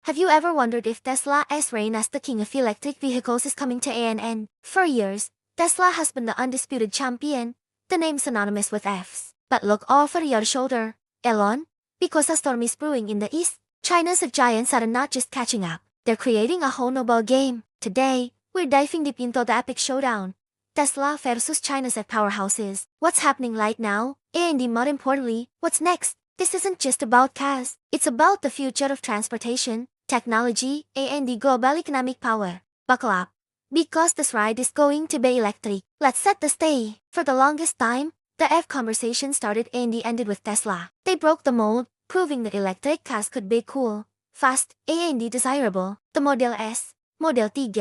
Have you ever wondered if Tesla's reign as the king of electric vehicles is coming to an end? For years, Tesla has been the undisputed champion, the name synonymous with Fs. But look over your shoulder, Elon, because a storm is brewing in the east. China's giants are not just catching up, they're creating a whole noble game. Today, we're diving deep into the epic showdown. Tesla versus China's powerhouses. What's happening right now? And more importantly, what's next? This isn't just about cars. It's about the future of transportation, technology, and global economic power. Buckle up, because this ride is going to be electric. Let's set the stage. For the longest time, the conversation started and ended with Tesla. They broke the mold, proving that electric cars could be cool, fast, and desirable. The Model S, Model 3,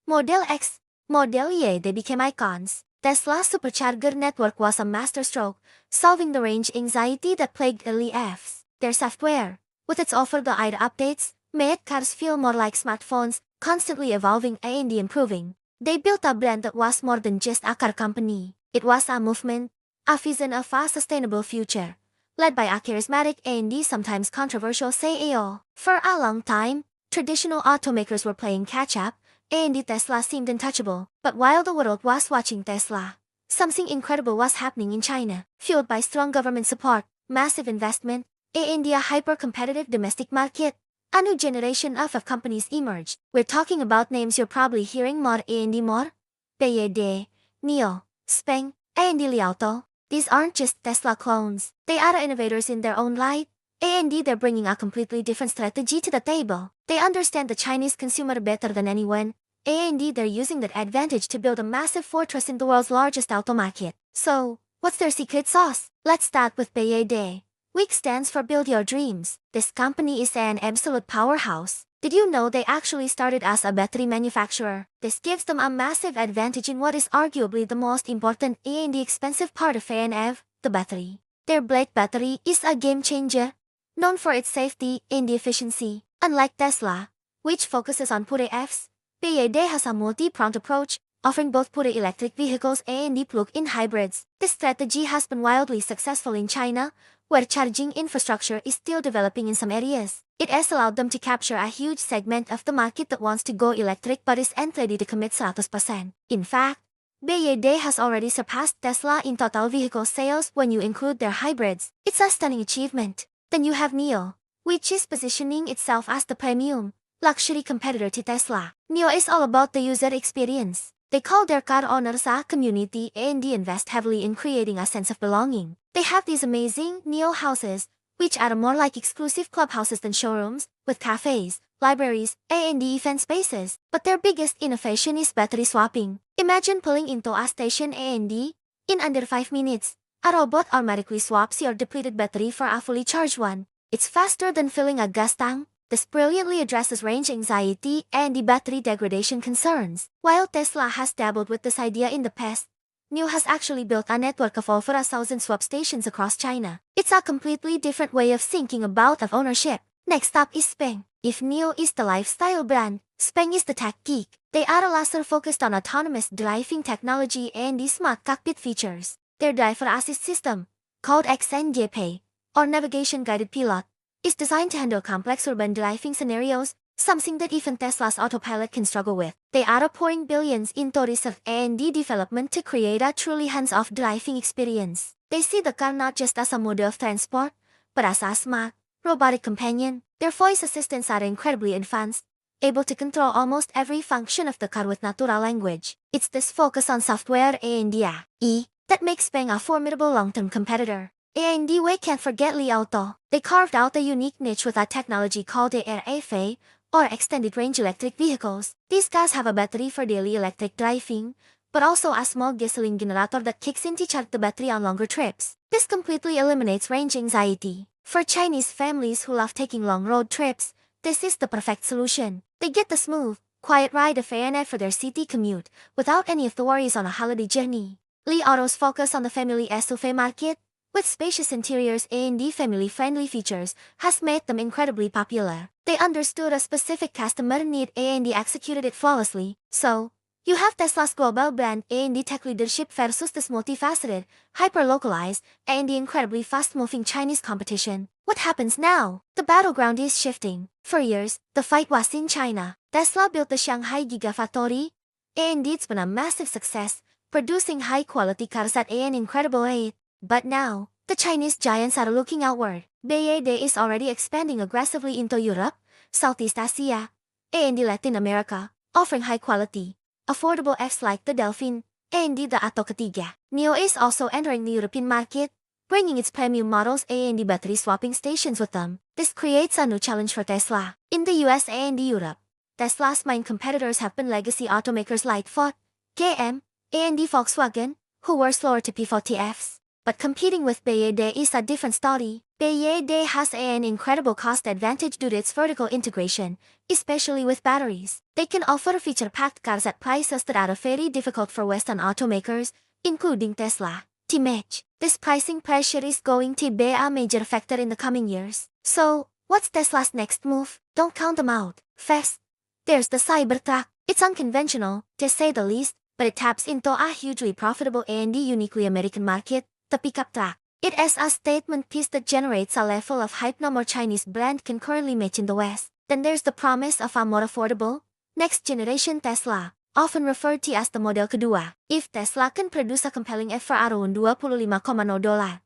Model X, Model Y, they became icons. Tesla's supercharger network was a masterstroke, solving the range anxiety that plagued early Fs. Their software, with its over-the-air updates, made cars feel more like smartphones, constantly evolving and improving. They built a brand that was more than just a car company. It was a movement, a vision of a sustainable future, led by a charismatic and sometimes controversial CEO. For a long time, traditional automakers were playing catch-up, and Tesla seemed untouchable. But while the world was watching Tesla, something incredible was happening in China. Fueled by strong government support, massive investment, and a hyper-competitive domestic market, a new generation of companies emerged. We're talking about names you're probably hearing more and more. BYD, NIO, XPeng, and Li Auto. These aren't just Tesla clones. They are innovators in their own right. They're bringing a completely different strategy to the table. They understand the Chinese consumer better than anyone. They're using that advantage to build a massive fortress in the world's largest auto market. So, what's their secret sauce? Let's start with BYD, which stands for Build Your Dreams. This company is an absolute powerhouse. Did you know they actually started as a battery manufacturer? This gives them a massive advantage in what is arguably the most important and expensive part of EV, the battery. Their Blade battery is a game changer, known for its safety and efficiency. Unlike Tesla, which focuses on pure EVs, BYD has a multi-pronged approach, offering both pure electric vehicles and plug-in hybrids. This strategy has been wildly successful in China, where charging infrastructure is still developing in some areas. It has allowed them to capture a huge segment of the market that wants to go electric but isn't ready to commit 100%. In fact, BYD has already surpassed Tesla in total vehicle sales when you include their hybrids. It's a stunning achievement. Then you have NIO, which is positioning itself as the premium, luxury competitor to Tesla. NIO is all about the user experience. They call their car owners a community and invest heavily in creating a sense of belonging. They have these amazing NIO houses, which are more like exclusive clubhouses than showrooms, with cafes, libraries, and event spaces. But their biggest innovation is battery swapping. Imagine pulling into a station in under 5 minutes. A robot automatically swaps your depleted battery for a fully charged one. It's faster than filling a gas tank. This brilliantly addresses range anxiety and the battery degradation concerns. While Tesla has dabbled with this idea in the past, NIO has actually built a network of over 1,000 swap stations across China. It's a completely different way of thinking about ownership. Next up is XPeng. If NIO is the lifestyle brand, XPeng is the tech geek. They are laser-focused on autonomous driving technology and the smart cockpit features. Their driver assist system, called XNGP, or Navigation Guided Pilot, is designed to handle complex urban driving scenarios, something that even Tesla's autopilot can struggle with. They are pouring billions into research and development to create a truly hands-off driving experience. They see the car not just as a mode of transport, but as a smart, robotic companion. Their voice assistants are incredibly advanced, able to control almost every function of the car with natural language. It's this focus on software and AI that makes XPeng a formidable long-term competitor. And we can't forget Li Auto. They carved out a unique niche with a technology called the RFA, or Extended Range Electric Vehicles. These cars have a battery for daily electric driving, but also a small gasoline generator that kicks in to charge the battery on longer trips. This completely eliminates range anxiety. For Chinese families who love taking long road trips, this is the perfect solution. They get the smooth, quiet ride of ANF for their city commute, without any of the worries on a holiday journey. Li Auto's focus on the family SUV market, with spacious interiors and family-friendly features, has made them incredibly popular. They understood a specific customer need and executed it flawlessly. So, You have Tesla's global brand and tech leadership versus this multifaceted, hyper-localized, and incredibly fast-moving Chinese competition. What happens now? The battleground is shifting. For years, the fight was in China. Tesla built the Shanghai Gigafactory, and it's been a massive success, producing high-quality cars at an incredible rate. But now, the Chinese giants are looking outward. BYD is already expanding aggressively into Europe, Southeast Asia, and Latin America, offering high-quality, affordable Fs like the Delphin and the Atto Ketiga. NIO is also entering the European market, bringing its premium models and battery swapping stations with them. This creates a new challenge for Tesla. In the US and Europe, Tesla's main competitors have been legacy automakers like Ford, GM, and Volkswagen, who were slower to pivot to Fs. But competing with BYD is a different story. BYD has an incredible cost advantage due to its vertical integration, especially with batteries. They can offer feature-packed cars at prices that are very difficult for Western automakers, including Tesla, to match. This pricing pressure is going to be a major factor in the coming years. So, what's Tesla's next move? Don't count them out. First, there's the Cybertruck. It's unconventional, to say the least, but it taps into a hugely profitable and uniquely American market, the pickup truck. It is a statement piece that generates a level of hype no more Chinese brand can currently match in the West. Then there's the promise of a more affordable, next-generation Tesla, often referred to as the Model Kedua. If Tesla can produce a compelling F for around $25,000,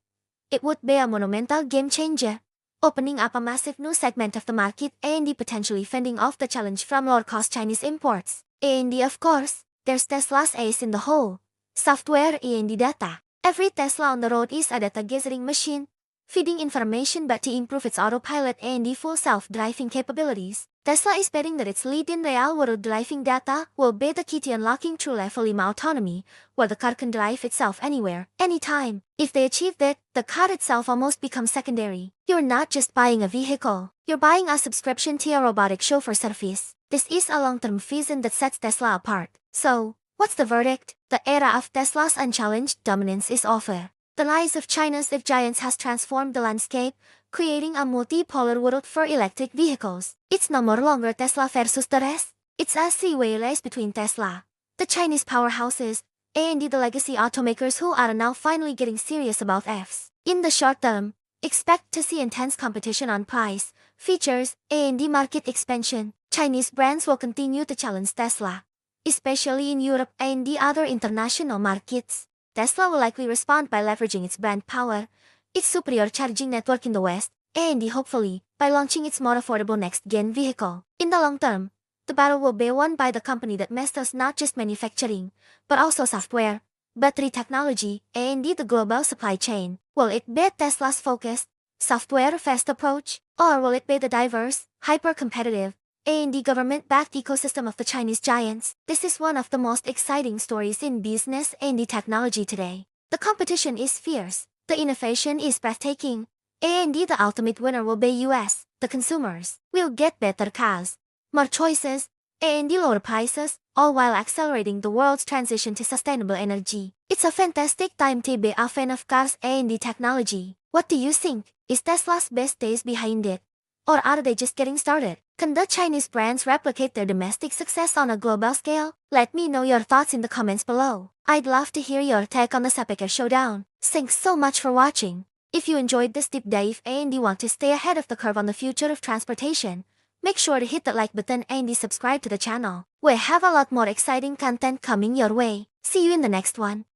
it would be a monumental game-changer, opening up a massive new segment of the market and potentially fending off the challenge from lower-cost Chinese imports. And of course, there's Tesla's ace in the hole, software and data. Every Tesla on the road is a data gathering machine, feeding information back to improve its autopilot and full self-driving capabilities. Tesla is betting that its lead in real-world driving data will be the key to unlocking true level 5 autonomy, where the car can drive itself anywhere, anytime. If they achieve that, the car itself almost becomes secondary. You're not just buying a vehicle, you're buying a subscription to a robotic chauffeur service. This is a long-term vision that sets Tesla apart. So, what's the verdict? The era of Tesla's unchallenged dominance is over. The rise of China's EV giants has transformed the landscape, creating a multipolar world for electric vehicles. It's no more longer Tesla versus the rest. It's a three-way race between Tesla, the Chinese powerhouses, and the legacy automakers who are now finally getting serious about Fs. In the short term, expect to see intense competition on price, features, and market expansion. Chinese brands will continue to challenge Tesla, especially in Europe and the other international markets. Tesla will likely respond by leveraging its brand power, its superior charging network in the West, and hopefully, by launching its more affordable next-gen vehicle. In the long term, the battle will be won by the company that masters not just manufacturing, but also software, battery technology, and the global supply chain. Will it be Tesla's focused, software-first approach, or will it be the diverse, hyper-competitive, and the government-backed ecosystem of the Chinese giants? This is one of the most exciting stories in business and technology today. The competition is fierce, the innovation is breathtaking, and the ultimate winner will be US. The consumers will get better cars, more choices, and lower prices, all while accelerating the world's transition to sustainable energy. It's a fantastic time to be a fan of cars and technology. What do you think? Is Tesla's best days behind it? Or are they just getting started? Can the Chinese brands replicate their domestic success on a global scale? Let me know your thoughts in the comments below. I'd love to hear your take on the Sepeka showdown. Thanks so much for watching. If you enjoyed this deep dive and you want to stay ahead of the curve on the future of transportation, make sure to hit that like button and subscribe to the channel. We have a lot more exciting content coming your way. See you in the next one.